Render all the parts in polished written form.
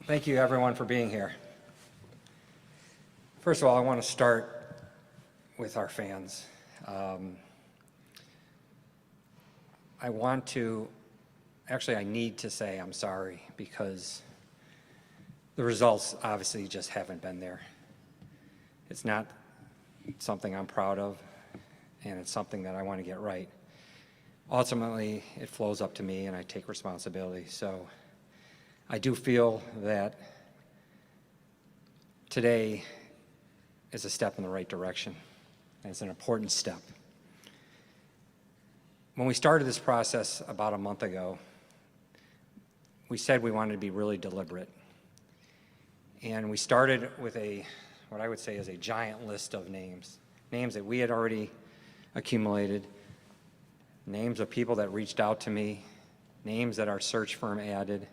Thank you, everyone, for being here. First of all, I want to start with our fans. I need to say I'm sorry because the results obviously just haven't been there. It's not something I'm proud of, and it's something that I want to get right. Ultimately, it flows up to me, and I take responsibility. So I do feel that today is a step in the right direction, and it's an important step. When we started this process about a month ago, we said we wanted to be really deliberate. And we started with what I would say is a giant list of names that we had already accumulated, names of people that reached out to me, names that our search firm added.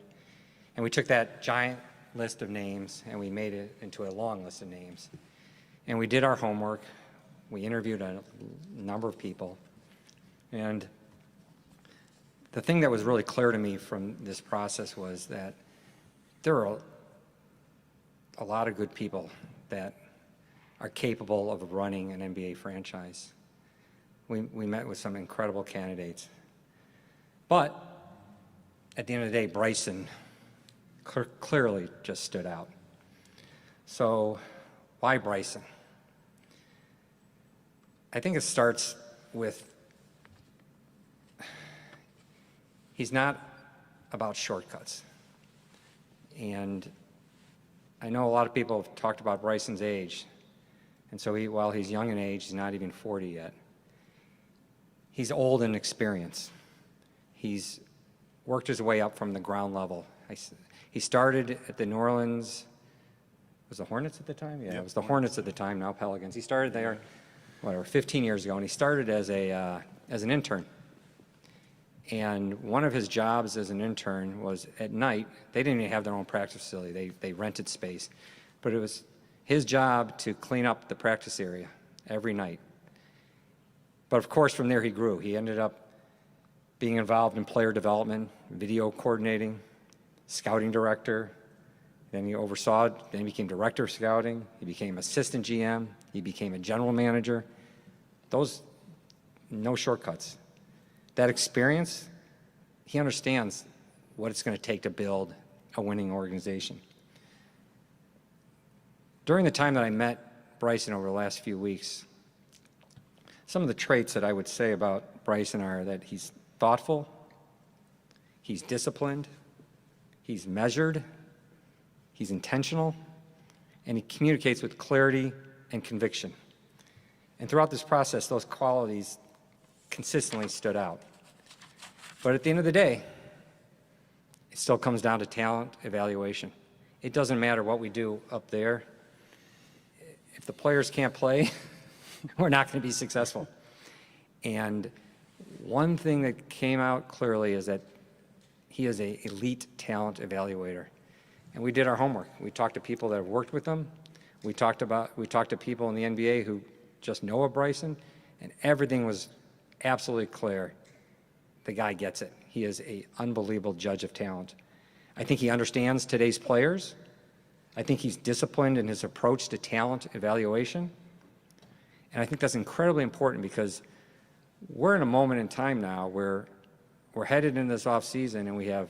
And we took that giant list of names and we made it into a long list of names. And we did our homework. We interviewed a number of people. And the thing that was really clear to me from this process was that there are a lot of good people that are capable of running an NBA franchise. We met with some incredible candidates. But at the end of the day, Bryson clearly just stood out. So why Bryson? I think it starts with he's not about shortcuts. And I know a lot of people have talked about Bryson's age. And so while he's young in age, he's not even 40 yet. He's old in experience. He's worked his way up from the ground level. He started at the New Orleans, was the Hornets at the time? Yeah, It was the Hornets at the time, now Pelicans. He started there, 15 years ago, and he started as an intern. And one of his jobs as an intern was at night. They didn't even have their own practice facility. They rented space. But it was his job to clean up the practice area every night. But of course, from there he grew. He ended up being involved in player development, video coordinating, scouting director. Then he became director of scouting. He became assistant GM. He became a general manager. No shortcuts. That experience, he understands what it's going to take to build a winning organization. During the time that I met Bryson over the last few weeks, some of the traits that I would say about Bryson are that he's thoughtful, he's disciplined, he's measured, he's intentional, and he communicates with clarity and conviction. And throughout this process, those qualities consistently stood out. But at the end of the day, it still comes down to talent evaluation. It doesn't matter what we do up there. If the players can't play, we're not going to be successful. And one thing that came out clearly is that he is an elite talent evaluator. And we did our homework. We talked to people that have worked with him. We talked to people in the NBA who just know of Bryson, and everything was absolutely clear. The guy gets it. He is an unbelievable judge of talent. I think he understands today's players. I think he's disciplined in his approach to talent evaluation. And I think that's incredibly important because we're in a moment in time now where we're headed into this offseason and we have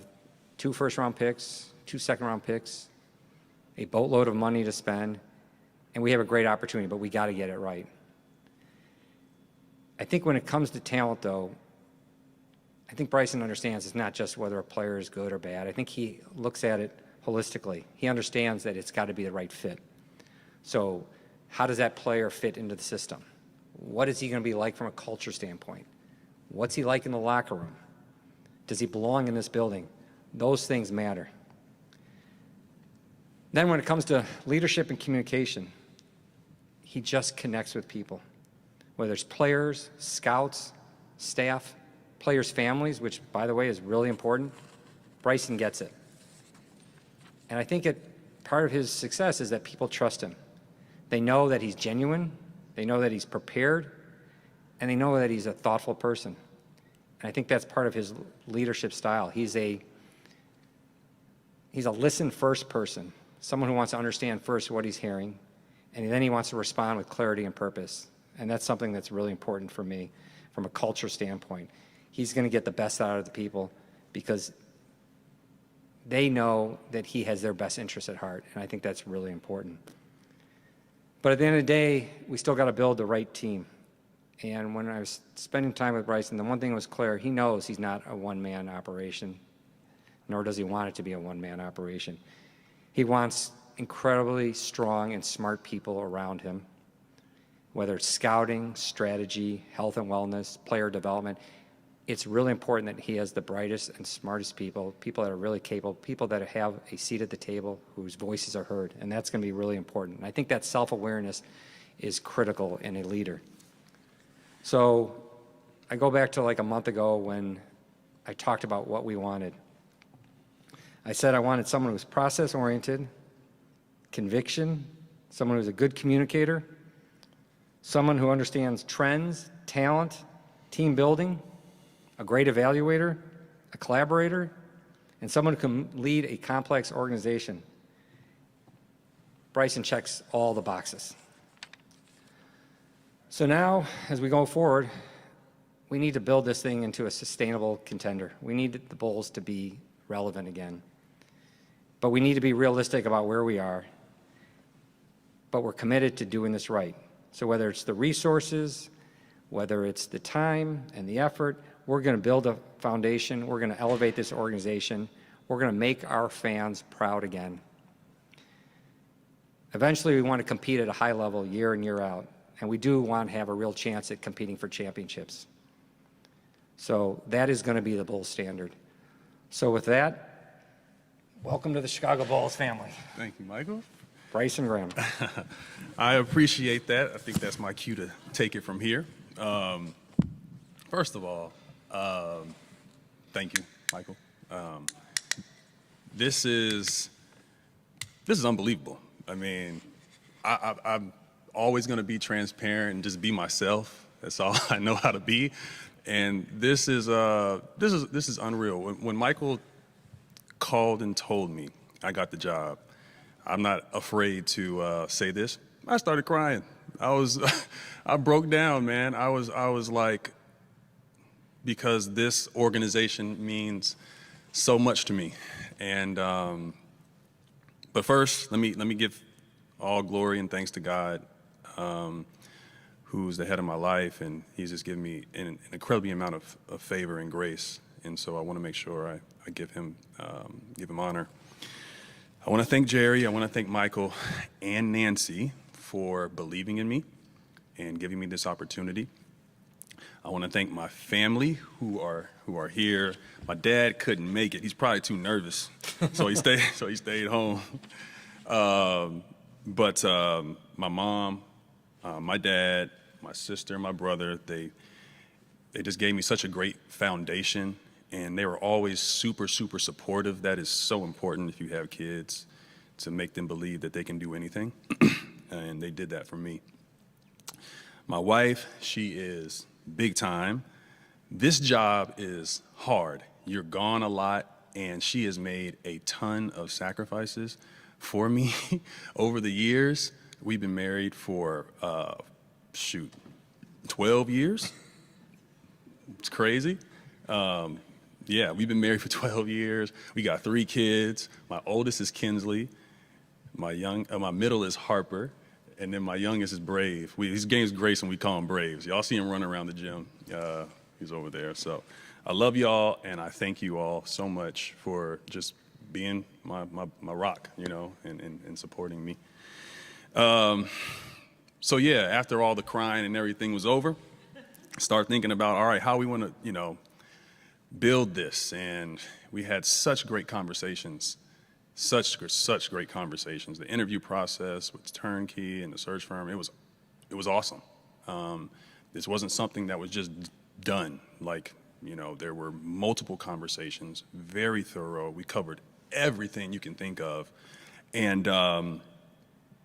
2 first-round picks, 2 second-round picks, a boatload of money to spend, and we have a great opportunity, but we got to get it right. I think when it comes to talent, though, I think Bryson understands it's not just whether a player is good or bad. I think he looks at it holistically. He understands that it's got to be the right fit. So how does that player fit into the system? What is he going to be like from a culture standpoint? What's he like in the locker room? Does he belong in this building? Those things matter. Then when it comes to leadership and communication, he just connects with people. Whether it's players, scouts, staff, players' families, which, by the way, is really important, Bryson gets it. And I think part of his success is that people trust him. They know that he's genuine, they know that he's prepared, and they know that he's a thoughtful person. And I think that's part of his leadership style. He's He's a listen-first person, someone who wants to understand first what he's hearing, and then he wants to respond with clarity and purpose. And that's something that's really important for me from a culture standpoint. He's going to get the best out of the people because they know that he has their best interests at heart, and I think that's really important. But at the end of the day, we still got to build the right team. And when I was spending time with Bryson, the one thing was clear: he knows he's not a one-man operation, nor does he want it to be a one-man operation. He wants incredibly strong and smart people around him, whether it's scouting, strategy, health and wellness, player development. It's really important that he has the brightest and smartest people, people that are really capable, people that have a seat at the table, whose voices are heard, and that's going to be really important. And I think that self-awareness is critical in a leader. So I go back to like a month ago when I talked about what we wanted. I said I wanted someone who was process-oriented, conviction, someone who's a good communicator, someone who understands trends, talent, team building, a great evaluator, a collaborator, and someone who can lead a complex organization. Bryson checks all the boxes. So now, as we go forward, we need to build this thing into a sustainable contender. We need the Bulls to be relevant again. But we need to be realistic about where we are. But we're committed to doing this right. So whether it's the resources, whether it's the time and the effort, we're going to build a foundation. We're going to elevate this organization. We're going to make our fans proud again. Eventually, we want to compete at a high level year in, year out. And we do want to have a real chance at competing for championships. So that is going to be the Bulls standard. So with that, welcome to the Chicago Bulls family. Thank you, Michael. Bryson Graham. I appreciate that. I think that's my cue to take it from here. First of all, thank you, Michael. This is unbelievable. I mean, I'm always going to be transparent and just be myself. That's all I know how to be. And this is unreal. When Michael called and told me I got the job, I'm not afraid to say this. I started crying. I broke down, man. I was like, because this organization means so much to me. And but first, let me give all glory and thanks to God, who's the head of my life, and he's just given me an incredible amount of favor and grace. And so I want to make sure I give him honor. I want to thank Jerry, I want to thank Michael and Nancy for believing in me and giving me this opportunity. I want to thank my family who are here. My dad couldn't make it. He's probably too nervous, so he stayed home. But my mom, my dad, my sister, my brother, they just gave me such a great foundation. And they were always super, super supportive. That is so important if you have kids, to make them believe that they can do anything. And they did that for me. My wife, she is big time. This job is hard. You're gone a lot, and she has made a ton of sacrifices for me over the years. We've been married for, 12 years. It's crazy. Yeah, we've been married for 12 years. We got 3 kids. My oldest is Kinsley. My middle is Harper. And then my youngest is Brave. His game's Grace, and we call him Braves. Y'all see him running around the gym. He's over there. So I love y'all, and I thank you all so much for just being my rock, and supporting me. So yeah, after all the crying and everything was over, start thinking about, all right, how we want to, build this. And we had such great conversations, such great conversations. The interview process with Turnkey and the search firm, it was awesome. This wasn't something that was just done. Like, there were multiple conversations, very thorough. We covered everything you can think of. And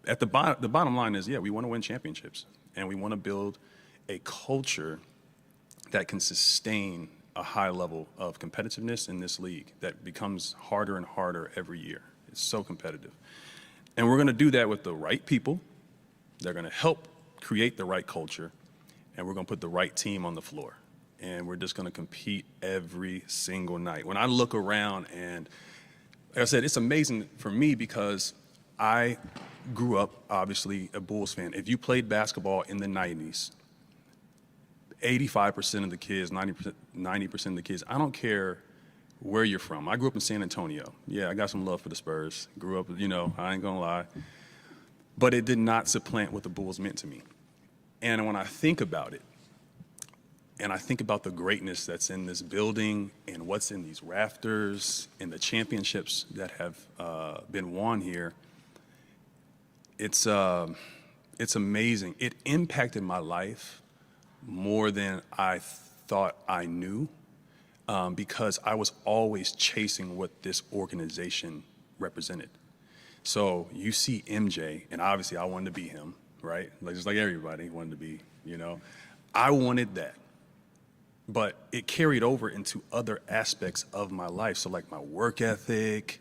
at the bottom line is, yeah, we want to win championships, and we want to build a culture that can sustain a high level of competitiveness in this league that becomes harder and harder every year. It's so competitive. And we're going to do that with the right people. They're going to help create the right culture, and we're going to put the right team on the floor. And we're just going to compete every single night. When I look around, and like I said, it's amazing for me because I grew up, obviously, a Bulls fan. If you played basketball in the 90s, 85% of the kids, 90% of the kids, I don't care where you're from. I grew up in San Antonio. Yeah, I got some love for the Spurs. Grew up, I ain't gonna lie. But it did not supplant what the Bulls meant to me. And when I think about it, and I think about the greatness that's in this building and what's in these rafters and the championships that have been won here, it's amazing. It impacted my life more than I thought I knew, because I was always chasing what this organization represented. So you see MJ, and obviously I wanted to be him, right? Just like everybody wanted to be, I wanted that. But it carried over into other aspects of my life. So like my work ethic,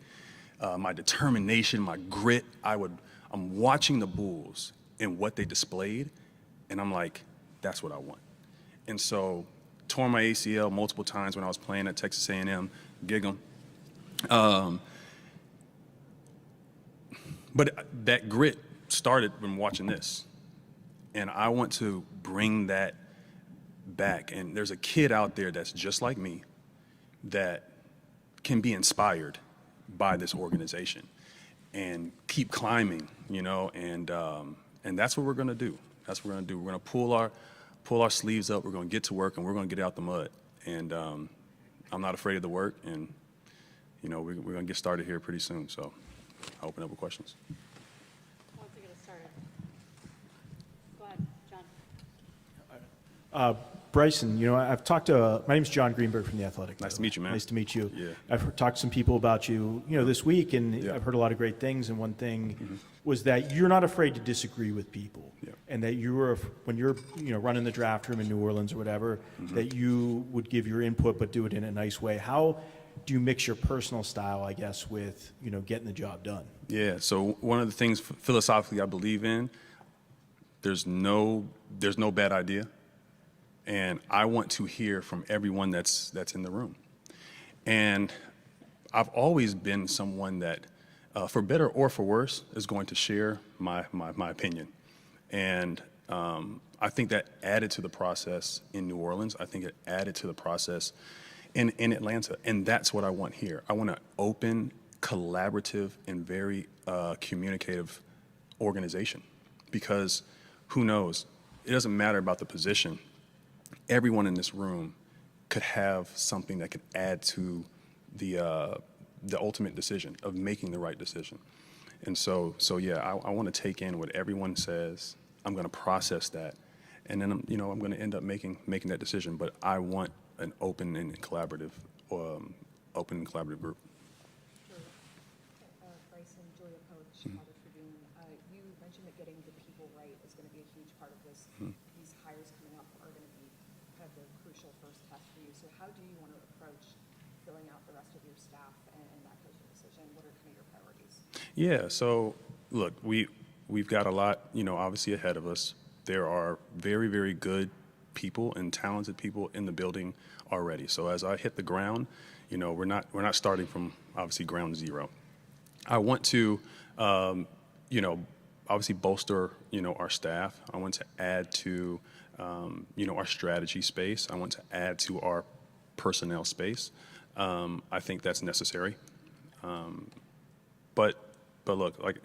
my determination, my grit. I'm watching the Bulls and what they displayed, and I'm like, that's what I want. And so, tore my ACL multiple times when I was playing at Texas A&M, gig 'em. But that grit started from watching this. And I want to bring that back. And there's a kid out there that's just like me that can be inspired by this organization and keep climbing, and that's what we're going to do. That's what we're going to do. We're going to pull our sleeves up. We're going to get to work, and we're going to get out the mud. And I'm not afraid of the work, and we're going to get started here pretty soon. So I'll open up with questions. Once we get it started. Go ahead, John. Bryson, I've talked to, my name's John Greenberg from The Athletic. Nice to meet you, man. Nice to meet you. Yeah. I've talked to some people about you, this week, and Yeah. I've heard a lot of great things. And one thing was that you're not afraid to disagree with people. Yeah. And that when you're, running the draft room in New Orleans or whatever, that you would give your input, but do it in a nice way. How do you mix your personal style, I guess, with, getting the job done? Yeah, so one of the things philosophically I believe in, there's no bad idea. And I want to hear from everyone that's in the room. And I've always been someone that, for better or for worse, is going to share my opinion. And I think that added to the process in New Orleans. I think it added to the process in Atlanta. And that's what I want here. I want an open, collaborative, and very communicative organization. Because who knows? It doesn't matter about the position. Everyone in this room could have something that could add to the ultimate decision of making the right decision. And so yeah, I want to take in what everyone says. I'm going to process that, and then I'm going to end up making that decision. But I want an open and collaborative group. Bryson, Julia Poe, Chicago Tribune. You mentioned that getting the people right is going to be a huge part of this. These hires coming up are going to be kind of the crucial first test for you. So how do you want to approach filling out the rest of your staff and that coaching decision? What are kind of your priorities? Yeah, so look, we've got a lot, obviously ahead of us. There are very, very good people and talented people in the building already. So as I hit the ground, we're not starting from obviously ground zero. I want to, obviously bolster, our staff. I want to add to, our strategy space. I want to add to our personnel space. I think that's necessary. But look, like,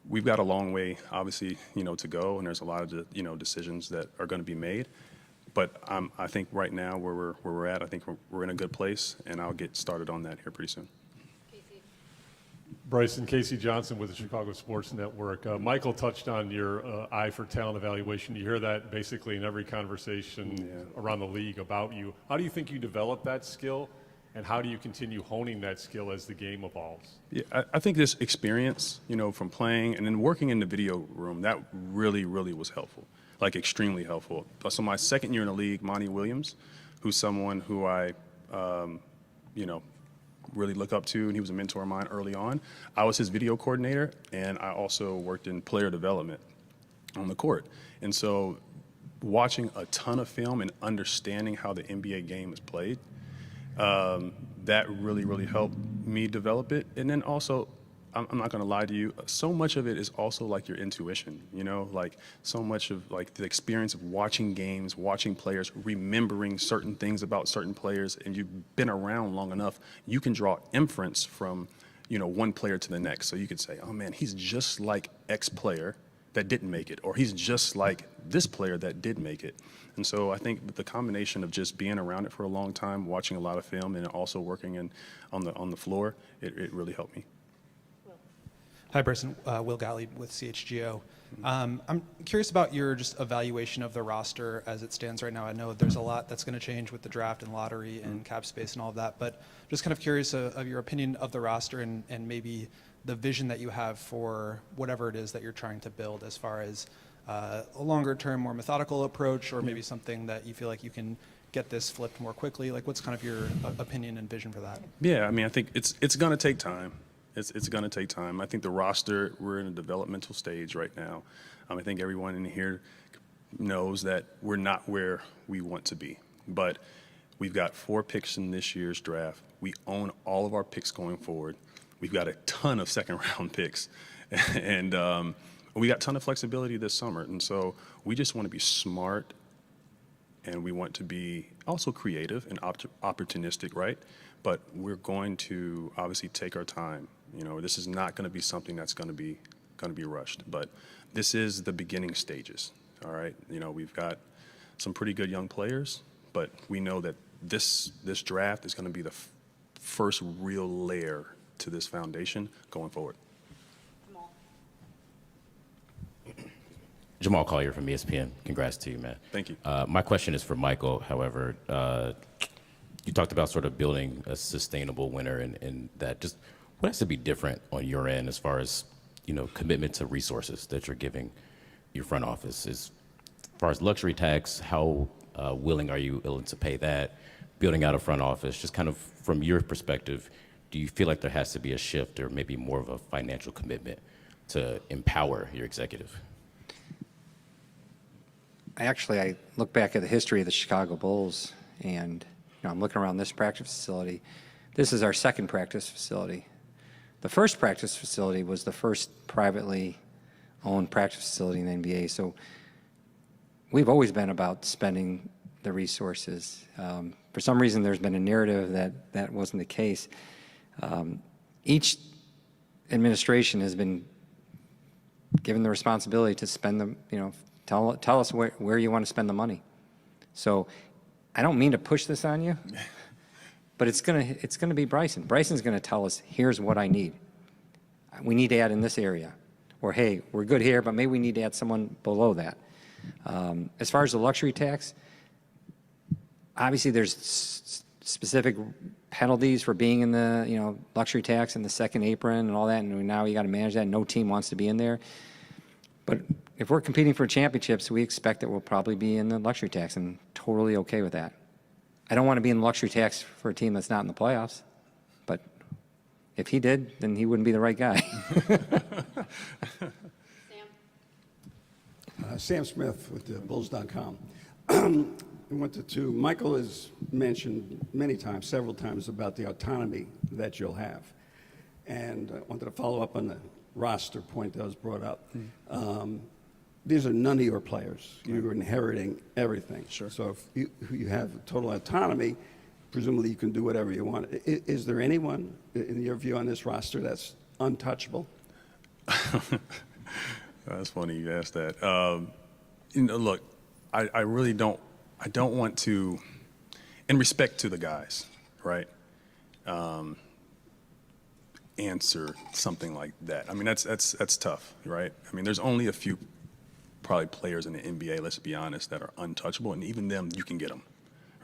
we've got a long way, obviously, to go, and there's a lot of, decisions that are going to be made. But I think right now where we're at, I think we're in a good place, and I'll get started on that here pretty soon. Casey. Bryson, Casey Johnson with the Chicago Sports Network. Michael touched on your eye for talent evaluation. You hear that basically in every conversation around the league about you. How do you think you develop that skill, and how do you continue honing that skill as the game evolves? Yeah, I think this experience, from playing and then working in the video room, that really, really was helpful, like extremely helpful. So my second year in the league, Monty Williams, who's someone who I, you know, really look up to, and he was a mentor of mine early on. I was his video coordinator, and I also worked in player development on the court. And so watching a ton of film and understanding how the NBA game is played, that really, really helped me develop it. And then also, I'm not gonna lie to you, so much of it is also like your intuition, you know, like so much of like the experience of watching games, watching players, remembering certain things about certain players, and you've been around long enough, you can draw inference from, you know, one player to the next. So you could say, oh man, he's just like X player that didn't make it, or he's just like this player that did make it. And so I think the combination of just being around it for a long time, watching a lot of film, and also working on the floor, it really helped me. Hi, Bryson. Will Gottlieb with CHGO. I'm curious about your just evaluation of the roster as it stands right now. I know there's a lot that's going to change with the draft and lottery and cap space and all of that, but just kind of curious of your opinion of the roster and maybe the vision that you have for whatever it is that you're trying to build as far as a longer term, more methodical approach, or maybe something that you feel like you can get this flipped more quickly. Like, what's kind of your opinion and vision for that? Yeah, I mean, I think it's going to take time. It's going to take time. I think the roster, we're in a developmental stage right now. I think everyone in here knows that we're not where we want to be. But we've got 4 picks in this year's draft. We own all of our picks going forward. We've got a ton of second-round picks. And we got a ton of flexibility this summer. And so we just want to be smart, and we want to be also creative and opportunistic, right? But we're going to obviously take our time. You know, this is not going to be something that's going to be rushed. But this is the beginning stages. All right. You know, we've got some pretty good young players, but we know that this draft is going to be the first real layer to this foundation going forward. Jamal. Jamal Collier from ESPN. Congrats to you, man. Thank you. My question is for Michael. However, you talked about sort of building a sustainable winner, and that just what has to be different on your end as far as, you know, commitment to resources that you're giving your front office. As far as luxury tax, how willing are you to pay that? Building out a front office, just kind of from your perspective, do you feel like there has to be a shift or maybe more of a financial commitment to empower your executive? I look back at the history of the Chicago Bulls, and you know, I'm looking around this practice facility. This is our second practice facility. The first practice facility was the first privately owned practice facility in the NBA. So we've always been about spending the resources. For some reason, there's been a narrative that that wasn't the case. Each administration has been given the responsibility to spend the, you know, tell us where you want to spend the money. So I don't mean to push this on you, but it's gonna be Bryson. Bryson's gonna tell us, here's what I need. We need to add in this area. Or hey, we're good here, but maybe we need to add someone below that. As far as the luxury tax, obviously there's specific penalties for being in the, you know, luxury tax and the second apron and all that, and now you got to manage that. No team wants to be in there. But if we're competing for championships, we expect that we'll probably be in the luxury tax, and totally okay with that. I don't want to be in the luxury tax for a team that's not in the playoffs, but if he did, then he wouldn't be the right guy. Sam. Sam Smith with Bulls.com. I wanted to, Michael has mentioned many times, several times, about the autonomy that you'll have. And I wanted to follow up on the roster point that was brought up. These are none of your players. You're inheriting everything. Sure. So if you have total autonomy, presumably you can do whatever you want. Is there anyone, in your view, on this roster that's untouchable? That's funny you asked that. You know, look, I really don't. I don't want to, in respect to the guys, right? Answer something like that. I mean, that's tough, right? I mean, there's only a few probably players in the NBA, let's be honest, that are untouchable, and even them, you can get them,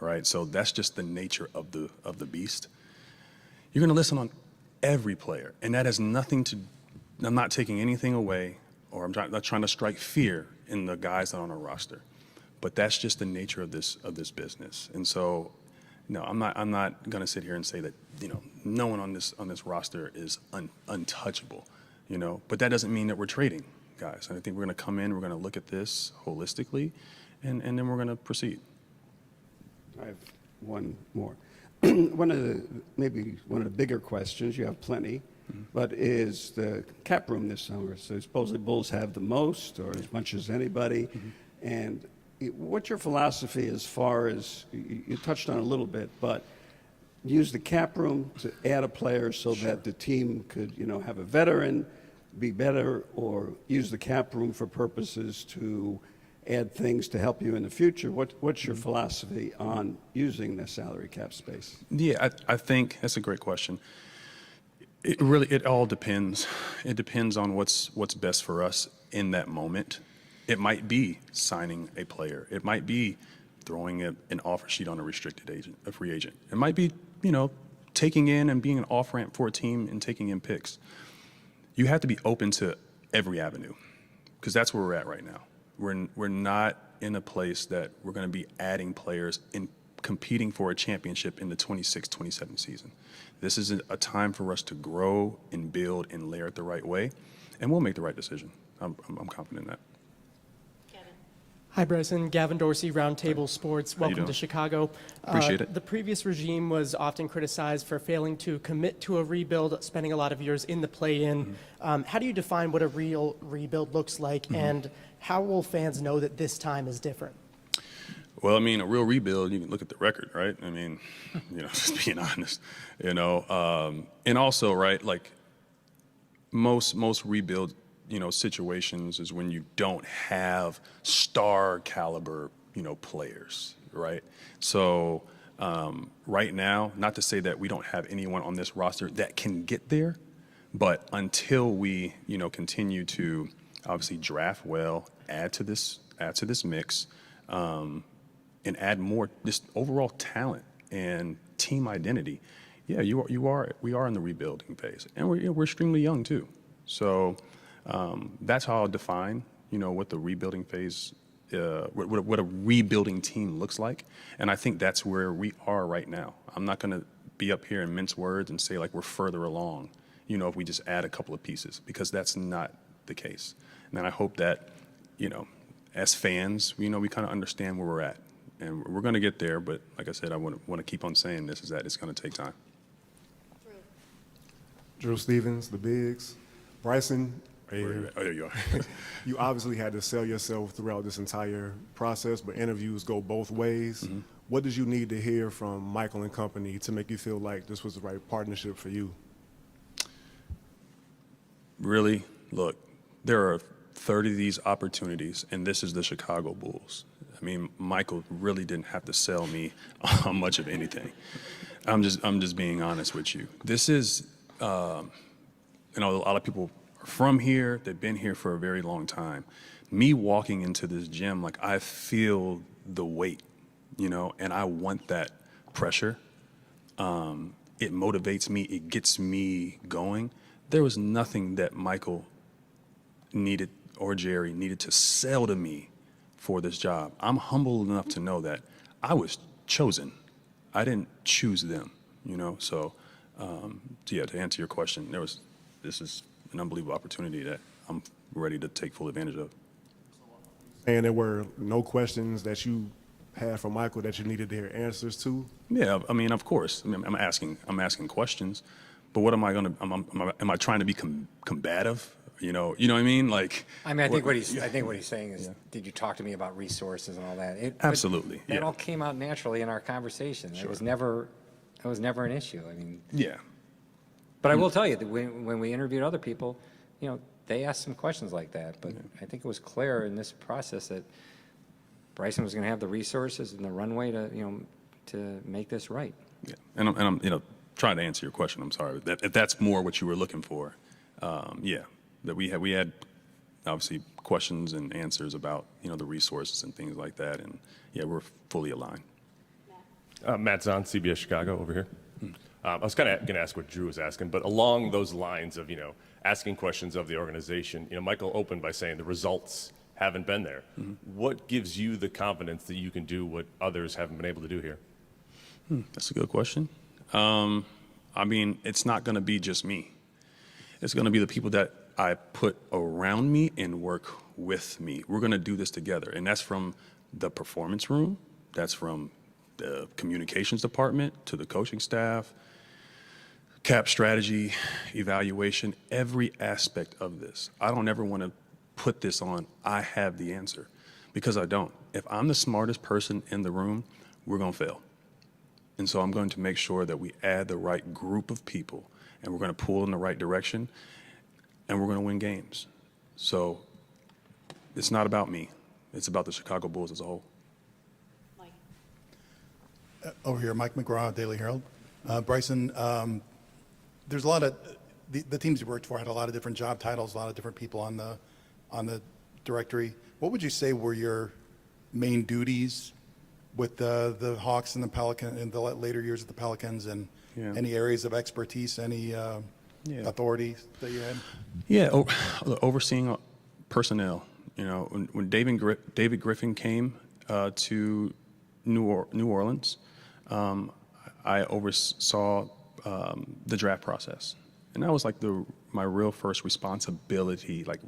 right? So that's just the nature of the beast. You're going to listen on every player, and that has nothing to. I'm not taking anything away, or I'm not trying to strike fear in the guys that are on our roster, but that's just the nature of this business. And so No, I'm not going to sit here and say that, no one on this roster is untouchable, But that doesn't mean that we're trading, guys. And I think we're going to come in, we're going to look at this holistically, and then we're going to proceed. I have one more. Maybe one of the bigger questions, you have plenty, but is the cap room this summer. So supposedly Bulls have the most or as much as anybody. And what's your philosophy as far as, you touched on it a little bit, but use the cap room to add a player so that the team could, have a veteran, be better, or use the cap room for purposes to add things to help you in the future? What's your philosophy on using the salary cap space? Yeah, I think that's a great question. It all depends. It depends on what's best for us in that moment. It might be signing a player. It might be throwing an offer sheet on a free agent. It might be, taking in and being an off ramp for a team and taking in picks. You have to be open to every avenue, because that's where we're at right now. We're not in a place that we're going to be adding players and competing for a championship in the 26-27 season. This is a time for us to grow and build and layer it the right way, and we'll make the right decision. I'm confident in that. Kevin. Hi, Bryson. Gavin Dorsey, Roundtable Sports. you Welcome doing? to Chicago. Appreciate it. The previous regime was often criticized for failing to commit to a rebuild, spending a lot of years in the play-in. How do you define what a real rebuild looks like, and how will fans know that this time is different? Well, a real rebuild, you can look at the record, right? Just being honest, and also, right, like most rebuild, situations is when you don't have star caliber, players, right? So right now, not to say that we don't have anyone on this roster that can get there, but until we, continue to obviously draft well, add to this mix, and add more just overall talent and team identity. Yeah, we are in the rebuilding phase, and we're extremely young too. So that's how I'll define, what the rebuilding phase, what a rebuilding team looks like. And I think that's where we are right now. I'm not going to be up here and mince words and say like we're further along, if we just add a couple of pieces, because that's not the case. And I hope that, as fans, we kind of understand where we're at. And we're going to get there, but like I said, I want to keep on saying this, is that it's going to take time. Drew. Drew Stevens, the Bigs. Bryson, Oh, there you are. you obviously had to sell yourself throughout this entire process, but interviews go both ways. What did you need to hear from Michael and company to make you feel like this was the right partnership for you? Really, look, there are 30 of these opportunities, and this is the Chicago Bulls. Michael really didn't have to sell me on much of anything. I'm just being honest with you. This is, a lot of people are from here. They've been here for a very long time. Me walking into this gym, like I feel the weight, and I want that pressure. It motivates me. It gets me going. There was nothing that Michael needed or Jerry needed to sell to me for this job. I'm humble enough to know that I was chosen. I didn't choose them, So, to answer your question, this is an unbelievable opportunity that I'm ready to take full advantage of. And there were no questions that you had from Michael that you needed to hear answers to? Yeah, of course. I'm asking questions, but what am I going to? Am I trying to be combative? You know what I mean? Like, I think what he's saying is, did you talk to me about resources and all that? Absolutely. That all came out naturally in our conversation. It was never an issue. Yeah. But I will tell you that when we interviewed other people, they asked some questions like that. But I think it was clear in this process that Bryson was going to have the resources and the runway to make this right. Yeah. And I'm trying to answer your question. I'm sorry if that's more what you were looking for. Yeah. That we had obviously questions and answers about the resources and things like that, and yeah, we're fully aligned. Matt Zahn, CBS Chicago over here. I was kind of going to ask what Drew was asking, but along those lines of asking questions of the organization, Michael opened by saying the results haven't been there. What gives you the confidence that you can do what others haven't been able to do here? That's a good question. I mean, it's not going to be just me. It's going to be the people that I put around me and work with me. We're going to do this together. And that's from the performance room. That's from the communications department to the coaching staff, cap strategy, evaluation, every aspect of this. I don't ever want to put this on, I have the answer, because I don't. If I'm the smartest person in the room, we're going to fail. And so I'm going to make sure that we add the right group of people, and we're going to pull in the right direction, and we're going to win games. So it's not about me. It's about the Chicago Bulls as a whole. Mike. Over here, Mike McGraw, Daily Herald. Bryson, there's a lot of, the teams you worked for had a lot of different job titles, a lot of different people on the directory. What would you say were your main duties with the Hawks and the Pelicans in the later years of the Pelicans, and any areas of expertise, any authority that you had? Yeah, overseeing personnel. You know, when David Griffin came to New Orleans, I oversaw the draft process, and that was like my real first responsibility, like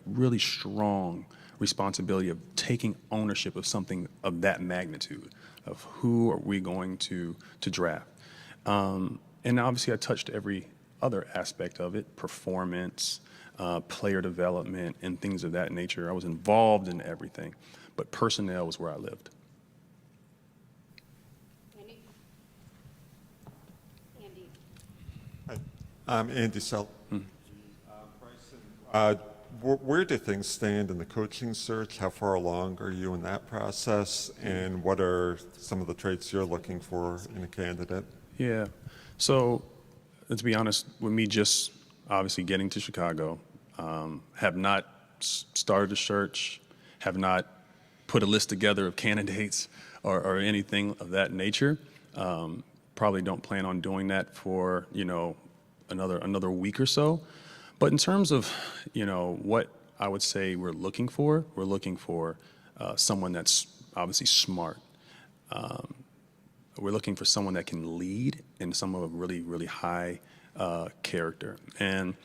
really strong responsibility of taking ownership of something of that magnitude, of who are we going to draft. And obviously I touched every other aspect of it, performance, player development, and things of that nature. I was involved in everything, but personnel was where I lived. Andy? Andy. I'm Andy Sell. Bryson, where do things stand in the coaching search? How far along are you in that process? And what are some of the traits you're looking for in a candidate? Yeah. So, to be honest, with me just obviously getting to Chicago, have not started a search, have not put a list together of candidates or anything of that nature. Probably don't plan on doing that for, another week or so. But in terms of, what I would say we're looking for someone that's obviously smart. We're looking for someone that can lead and someone of really, really high character. And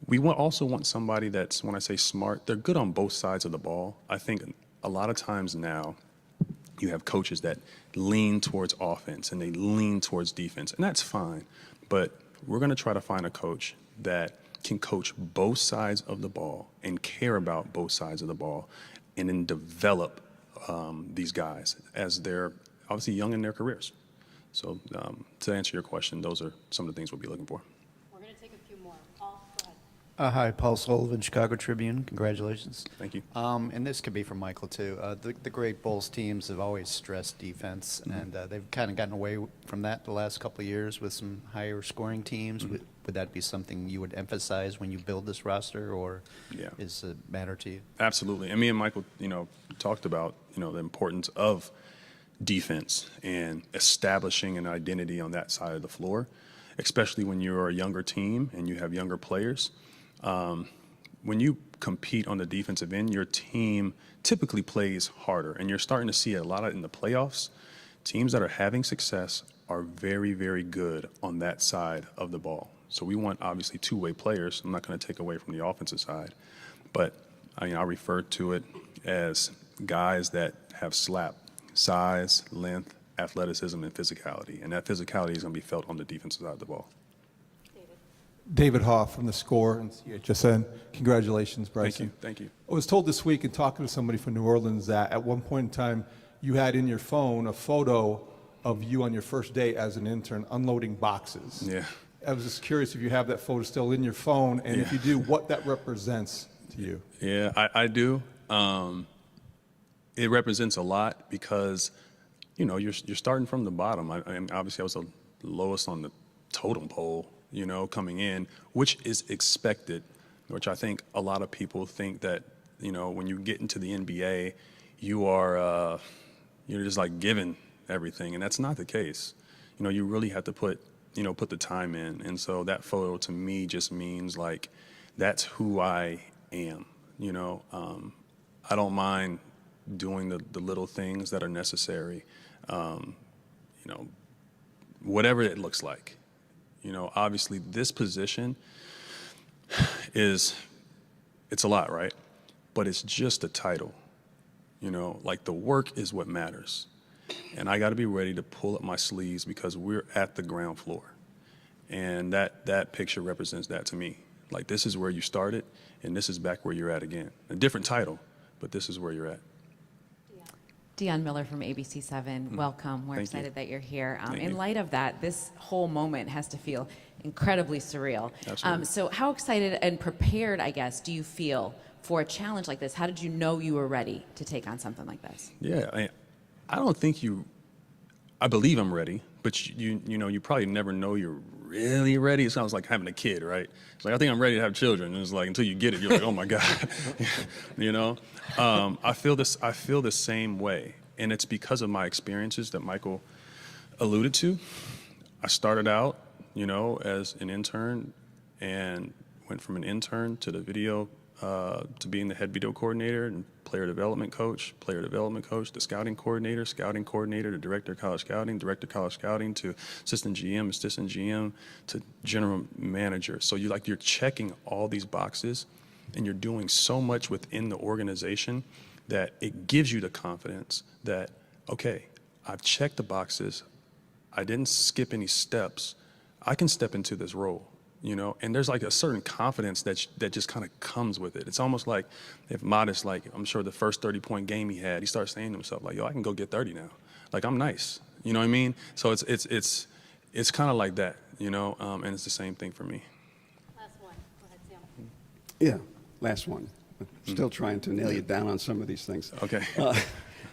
we also want somebody that's, when I say smart, they're good on both sides of the ball. I think a lot of times now you have coaches that lean towards offense and they lean towards defense, and that's fine. But we're going to try to find a coach that can coach both sides of the ball and care about both sides of the ball, and then develop these guys as they're obviously young in their careers. So to answer your question, those are some of the things we'll be looking for. We're going to take a few more. Paul, go ahead. Hi, Paul Sullivan, Chicago Tribune. Congratulations. Thank you. And this could be from Michael, too. The great Bulls teams have always stressed defense, and they've kind of gotten away from that the last couple of years with some higher scoring teams. Would that be something you would emphasize when you build this roster, or is it matter to you? Absolutely. And me and Michael, talked about, the importance of defense and establishing an identity on that side of the floor, especially when you're a younger team and you have younger players. When you compete on the defensive end, your team typically plays harder, and you're starting to see a lot of in the playoffs. Teams that are having success are very, very good on that side of the ball. So we want obviously two-way players. I'm not going to take away from the offensive side, but I refer to it as guys that have slap, size, length, athleticism, and physicality. And that physicality is going to be felt on the defensive side of the ball. David Hoff from The Score and CHSN. Congratulations, Bryson. Thank you. I was told this week in talking to somebody from New Orleans that at one point in time you had in your phone a photo of you on your first day as an intern unloading boxes. Yeah. I was just curious if you have that photo still in your phone, and if you do, what that represents to you. Yeah, I do. It represents a lot because, you're starting from the bottom. Obviously I was the lowest on the totem pole, coming in, which is expected, which I think a lot of people think that, when you get into the NBA, you're just like given everything, and that's not the case. You really have to put the time in. And so that photo to me just means like, that's who I am. I don't mind doing the little things that are necessary, whatever it looks like. You know, obviously this position it's a lot, right? But it's just a title. You know, like the work is what matters. And I got to be ready to pull up my sleeves because we're at the ground floor. And that picture represents that to me. Like, this is where you started, and this is back where you're at again. A different title, but this is where you're at. Dion Miller from ABC7, welcome. We're Thank you. excited that you're here. Thank In you. light of that, this whole moment has to feel incredibly surreal. Absolutely. So how excited and prepared, I guess, do you feel for a challenge like this? How did you know you were ready to take on something like this? Yeah, I don't think I believe I'm ready, but you know, you probably never know you're really ready. It sounds like having a kid, right? It's like, I think I'm ready to have children. And it's like, until you get it, you're like, oh my God, you know? I feel the same way. And it's because of my experiences that Michael alluded to. I started out, you know, as an intern and went from an intern to the video, to being the head video coordinator and player development coach, the scouting coordinator, to director of college scouting, to assistant GM, to general manager. So you're checking all these boxes and you're doing so much within the organization that it gives you the confidence that, okay, I've checked the boxes, I didn't skip any steps, I can step into this role. You know, and there's like a certain confidence that just kind of comes with it. It's almost like if Modest, like I'm sure the first 30-point game he had, he starts saying to himself like, "Yo, I can go get 30 now. Like I'm nice." You know what I mean? So it's kind of like that, you know, and it's the same thing for me. Last one. Go ahead, Sam. Yeah, last one. Still trying to nail you down on some of these things. Okay.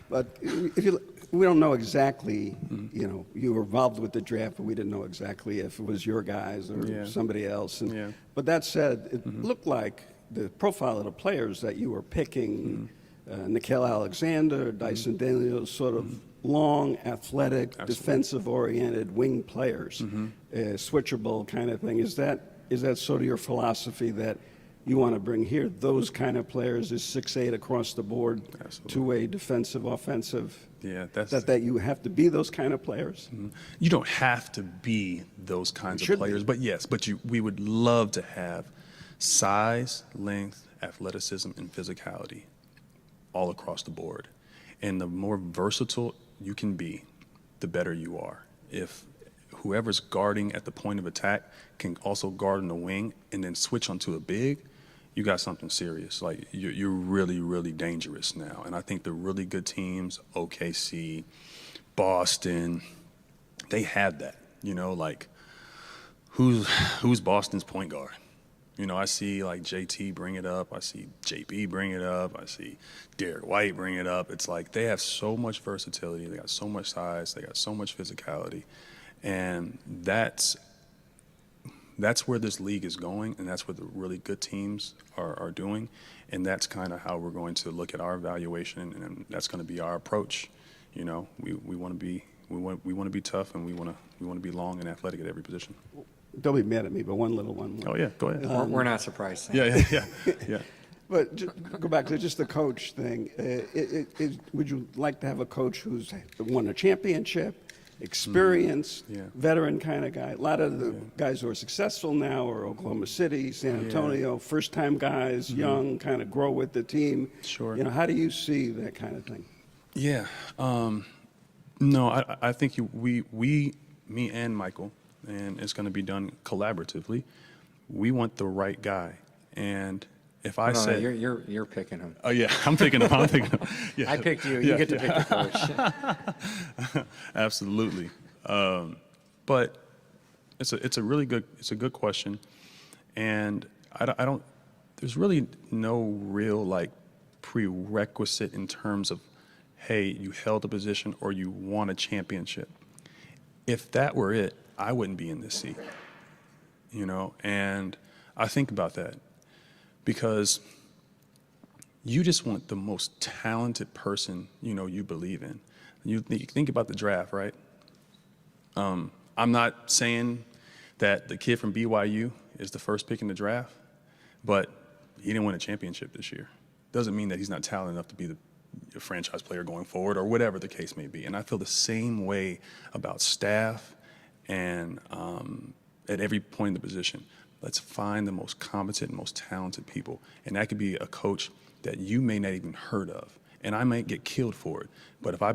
But we don't know exactly, you know, you were involved with the draft, but we didn't know exactly if it was your guys or somebody else. And, But that said, it looked like the profile of the players that you were picking, Nickeil Alexander, Dyson Daniels, sort of long, athletic, defensive-oriented wing players, switchable kind of thing. Is that sort of your philosophy that you want to bring here? Those kind of players is 6'8" across the board, two-way defensive, offensive. Yeah, that you have to be those kind of players. You don't have to be those kinds of players, but yes, we would love to have size, length, athleticism, and physicality all across the board. And the more versatile you can be, the better you are. If whoever's guarding at the point of attack can also guard in the wing and then switch onto a big, you got something serious. Like you're really, really dangerous now. And I think the really good teams, OKC, Boston, they have that. You know, like who's Boston's point guard? You know, I see like JT bring it up. I see JB bring it up. I see Derek White bring it up. It's like they have so much versatility. They got so much size. They got so much physicality. And that's where this league is going, and that's what the really good teams are doing, and that's kind of how we're going to look at our evaluation, and that's going to be our approach. You know, we want to be tough, and we want to be long and athletic at every position. Don't be mad at me, but one little one. Oh yeah, go ahead. We're not surprised. Yeah. But go back to just the coach thing. Would you like to have a coach who's won a championship? Experienced, veteran kind of guy. A lot of the guys who are successful now are Oklahoma City, San Antonio, first-time guys, young, kind of grow with the team. Sure. You know, how do you see that kind of thing? Yeah. No, I think me and Michael, and it's going to be done collaboratively. We want the right guy, and if I say you're picking him. Oh yeah, I'm picking him. Yeah. I picked you. You get to pick the coach. Absolutely. But it's a really good question, and I don't. There's really no real like prerequisite in terms of, hey, you held a position or you won a championship. If that were it, I wouldn't be in this seat. You know, and I think about that. Because you just want the most talented person, you know, you believe in. You think about the draft, right? I'm not saying that the kid from BYU is the first pick in the draft, but he didn't win a championship this year. Doesn't mean that he's not talented enough to be the franchise player going forward or whatever the case may be. And I feel the same way about staff And at every point in the position, let's find the most competent, most talented people. And that could be a coach that you may not even heard of. And I might get killed for it. But if I